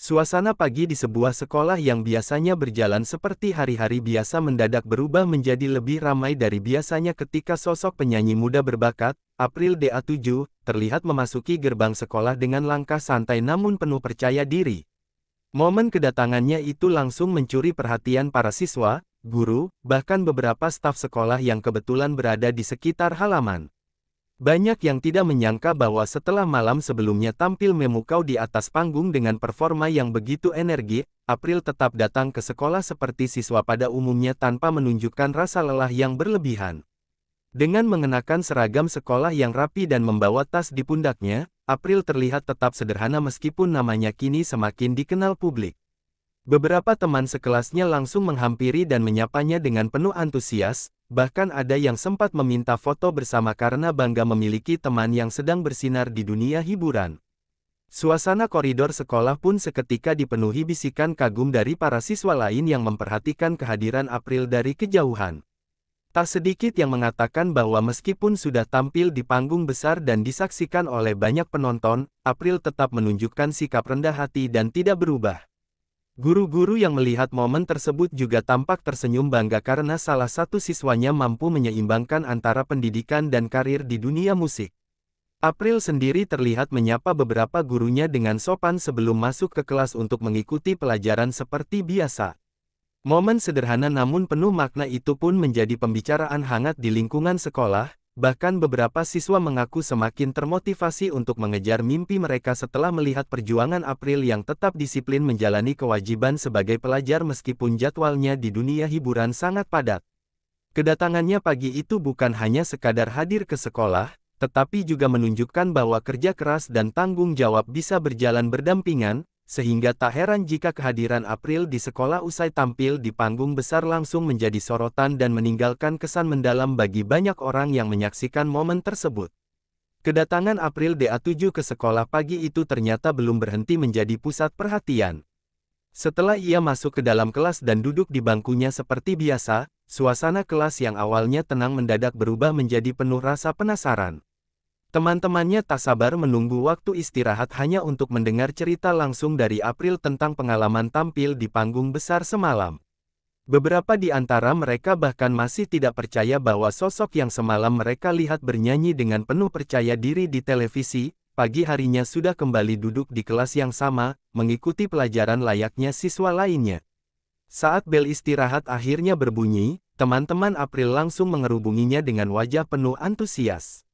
Suasana pagi di sebuah sekolah yang biasanya berjalan seperti hari-hari biasa mendadak berubah menjadi lebih ramai dari biasanya ketika sosok penyanyi muda berbakat, April DA7, terlihat memasuki gerbang sekolah dengan langkah santai namun penuh percaya diri. Momen kedatangannya itu langsung mencuri perhatian para siswa, guru, bahkan beberapa staf sekolah yang kebetulan berada di sekitar halaman. Banyak yang tidak menyangka bahwa setelah malam sebelumnya tampil memukau di atas panggung dengan performa yang begitu energi, April tetap datang ke sekolah seperti siswa pada umumnya tanpa menunjukkan rasa lelah yang berlebihan. Dengan mengenakan seragam sekolah yang rapi dan membawa tas di pundaknya, April terlihat tetap sederhana meskipun namanya kini semakin dikenal publik. Beberapa teman sekelasnya langsung menghampiri dan menyapanya dengan penuh antusias, bahkan ada yang sempat meminta foto bersama karena bangga memiliki teman yang sedang bersinar di dunia hiburan. Suasana koridor sekolah pun seketika dipenuhi bisikan kagum dari para siswa lain yang memperhatikan kehadiran April dari kejauhan. Tak sedikit yang mengatakan bahwa meskipun sudah tampil di panggung besar dan disaksikan oleh banyak penonton, April tetap menunjukkan sikap rendah hati dan tidak berubah. Guru-guru yang melihat momen tersebut juga tampak tersenyum bangga karena salah satu siswanya mampu menyeimbangkan antara pendidikan dan karir di dunia musik. April sendiri terlihat menyapa beberapa gurunya dengan sopan sebelum masuk ke kelas untuk mengikuti pelajaran seperti biasa. Momen sederhana namun penuh makna itu pun menjadi pembicaraan hangat di lingkungan sekolah. Bahkan beberapa siswa mengaku semakin termotivasi untuk mengejar mimpi mereka setelah melihat perjuangan April yang tetap disiplin menjalani kewajiban sebagai pelajar meskipun jadwalnya di dunia hiburan sangat padat. Kedatangannya pagi itu bukan hanya sekadar hadir ke sekolah, tetapi juga menunjukkan bahwa kerja keras dan tanggung jawab bisa berjalan berdampingan, sehingga tak heran jika kehadiran April di sekolah usai tampil di panggung besar langsung menjadi sorotan dan meninggalkan kesan mendalam bagi banyak orang yang menyaksikan momen tersebut. Kedatangan April DA7 ke sekolah pagi itu ternyata belum berhenti menjadi pusat perhatian. Setelah ia masuk ke dalam kelas dan duduk di bangkunya seperti biasa, suasana kelas yang awalnya tenang mendadak berubah menjadi penuh rasa penasaran. Teman-temannya tak sabar menunggu waktu istirahat hanya untuk mendengar cerita langsung dari April tentang pengalaman tampil di panggung besar semalam. Beberapa di antara mereka bahkan masih tidak percaya bahwa sosok yang semalam mereka lihat bernyanyi dengan penuh percaya diri di televisi, pagi harinya sudah kembali duduk di kelas yang sama, mengikuti pelajaran layaknya siswa lainnya. Saat bel istirahat akhirnya berbunyi, teman-teman April langsung mengerubunginya dengan wajah penuh antusias.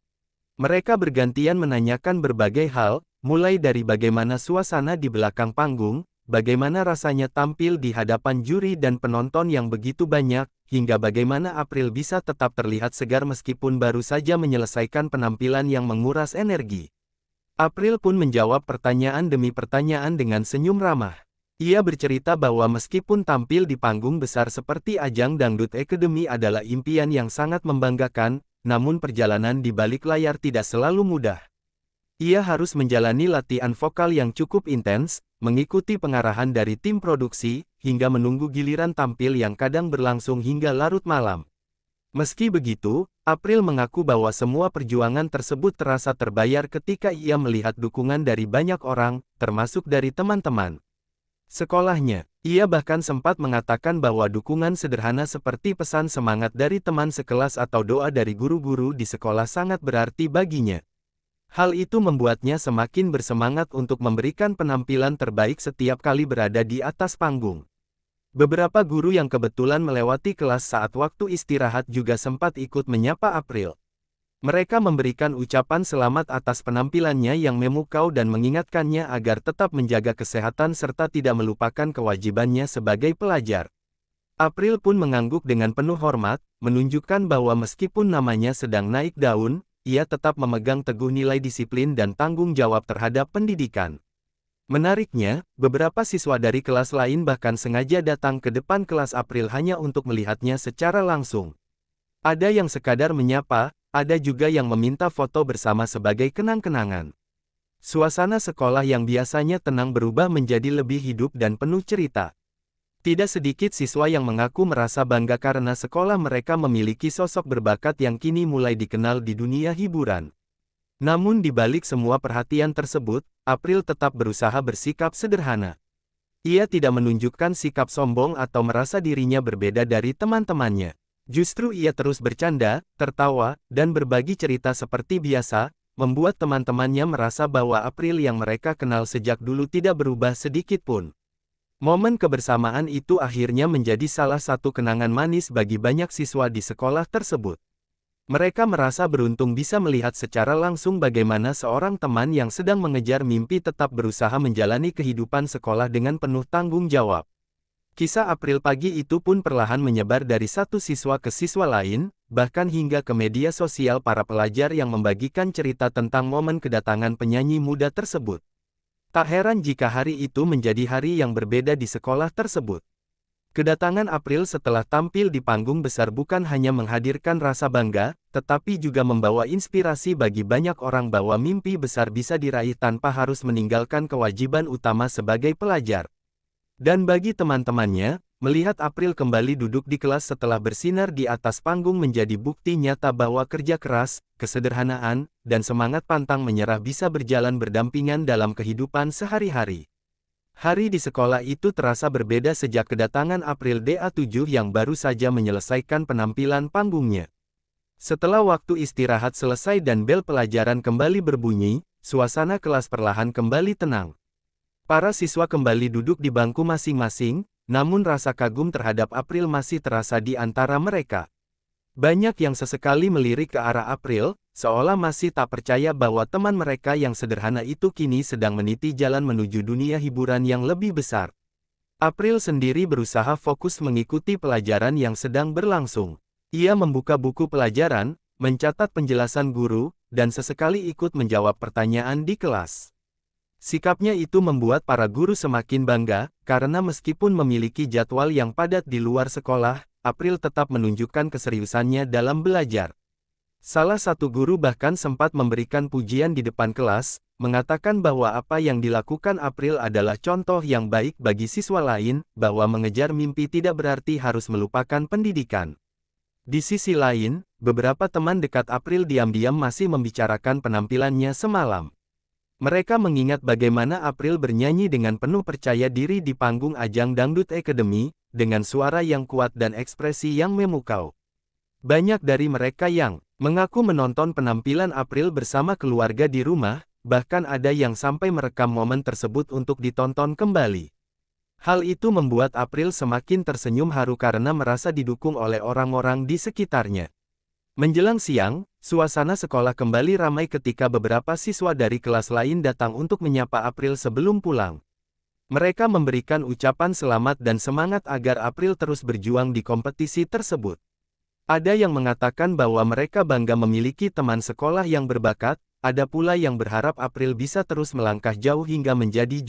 Mereka bergantian menanyakan berbagai hal, mulai dari bagaimana suasana di belakang panggung, bagaimana rasanya tampil di hadapan juri dan penonton yang begitu banyak, hingga bagaimana April bisa tetap terlihat segar meskipun baru saja menyelesaikan penampilan yang menguras energi. April pun menjawab pertanyaan demi pertanyaan dengan senyum ramah. Ia bercerita bahwa meskipun tampil di panggung besar seperti ajang Dangdut Academy adalah impian yang sangat membanggakan, namun perjalanan di balik layar tidak selalu mudah. Ia harus menjalani latihan vokal yang cukup intens, mengikuti pengarahan dari tim produksi, hingga menunggu giliran tampil yang kadang berlangsung hingga larut malam. Meski begitu, April mengaku bahwa semua perjuangan tersebut terasa terbayar ketika ia melihat dukungan dari banyak orang, termasuk dari teman-teman sekolahnya. Ia bahkan sempat mengatakan bahwa dukungan sederhana seperti pesan semangat dari teman sekelas atau doa dari guru-guru di sekolah sangat berarti baginya. Hal itu membuatnya semakin bersemangat untuk memberikan penampilan terbaik setiap kali berada di atas panggung. Beberapa guru yang kebetulan melewati kelas saat waktu istirahat juga sempat ikut menyapa April. Mereka memberikan ucapan selamat atas penampilannya yang memukau dan mengingatkannya agar tetap menjaga kesehatan serta tidak melupakan kewajibannya sebagai pelajar. April pun mengangguk dengan penuh hormat, menunjukkan bahwa meskipun namanya sedang naik daun, ia tetap memegang teguh nilai disiplin dan tanggung jawab terhadap pendidikan. Menariknya, beberapa siswa dari kelas lain bahkan sengaja datang ke depan kelas April hanya untuk melihatnya secara langsung. Ada yang sekadar menyapa, ada juga yang meminta foto bersama sebagai kenang-kenangan. Suasana sekolah yang biasanya tenang berubah menjadi lebih hidup dan penuh cerita. Tidak sedikit siswa yang mengaku merasa bangga karena sekolah mereka memiliki sosok berbakat yang kini mulai dikenal di dunia hiburan. Namun di balik semua perhatian tersebut, April tetap berusaha bersikap sederhana. Ia tidak menunjukkan sikap sombong atau merasa dirinya berbeda dari teman-temannya. Justru ia terus bercanda, tertawa, dan berbagi cerita seperti biasa, membuat teman-temannya merasa bahwa April yang mereka kenal sejak dulu tidak berubah sedikit pun. Momen kebersamaan itu akhirnya menjadi salah satu kenangan manis bagi banyak siswa di sekolah tersebut. Mereka merasa beruntung bisa melihat secara langsung bagaimana seorang teman yang sedang mengejar mimpi tetap berusaha menjalani kehidupan sekolah dengan penuh tanggung jawab. Kisah April pagi itu pun perlahan menyebar dari satu siswa ke siswa lain, bahkan hingga ke media sosial para pelajar yang membagikan cerita tentang momen kedatangan penyanyi muda tersebut. Tak heran jika hari itu menjadi hari yang berbeda di sekolah tersebut. Kedatangan April setelah tampil di panggung besar bukan hanya menghadirkan rasa bangga, tetapi juga membawa inspirasi bagi banyak orang bahwa mimpi besar bisa diraih tanpa harus meninggalkan kewajiban utama sebagai pelajar. Dan bagi teman-temannya, melihat April kembali duduk di kelas setelah bersinar di atas panggung menjadi bukti nyata bahwa kerja keras, kesederhanaan, dan semangat pantang menyerah bisa berjalan berdampingan dalam kehidupan sehari-hari. Hari di sekolah itu terasa berbeda sejak kedatangan April DA7 yang baru saja menyelesaikan penampilan panggungnya. Setelah waktu istirahat selesai dan bel pelajaran kembali berbunyi, suasana kelas perlahan kembali tenang. Para siswa kembali duduk di bangku masing-masing, namun rasa kagum terhadap April masih terasa di antara mereka. Banyak yang sesekali melirik ke arah April, seolah masih tak percaya bahwa teman mereka yang sederhana itu kini sedang meniti jalan menuju dunia hiburan yang lebih besar. April sendiri berusaha fokus mengikuti pelajaran yang sedang berlangsung. Ia membuka buku pelajaran, mencatat penjelasan guru, dan sesekali ikut menjawab pertanyaan di kelas. Sikapnya itu membuat para guru semakin bangga, karena meskipun memiliki jadwal yang padat di luar sekolah, April tetap menunjukkan keseriusannya dalam belajar. Salah satu guru bahkan sempat memberikan pujian di depan kelas, mengatakan bahwa apa yang dilakukan April adalah contoh yang baik bagi siswa lain, bahwa mengejar mimpi tidak berarti harus melupakan pendidikan. Di sisi lain, beberapa teman dekat April diam-diam masih membicarakan penampilannya semalam. Mereka mengingat bagaimana April bernyanyi dengan penuh percaya diri di panggung ajang Dangdut Academy, dengan suara yang kuat dan ekspresi yang memukau. Banyak dari mereka yang mengaku menonton penampilan April bersama keluarga di rumah, bahkan ada yang sampai merekam momen tersebut untuk ditonton kembali. Hal itu membuat April semakin tersenyum haru karena merasa didukung oleh orang-orang di sekitarnya. Menjelang siang, suasana sekolah kembali ramai ketika beberapa siswa dari kelas lain datang untuk menyapa April sebelum pulang. Mereka memberikan ucapan selamat dan semangat agar April terus berjuang di kompetisi tersebut. Ada yang mengatakan bahwa mereka bangga memiliki teman sekolah yang berbakat, ada pula yang berharap April bisa terus melangkah jauh hingga menjadi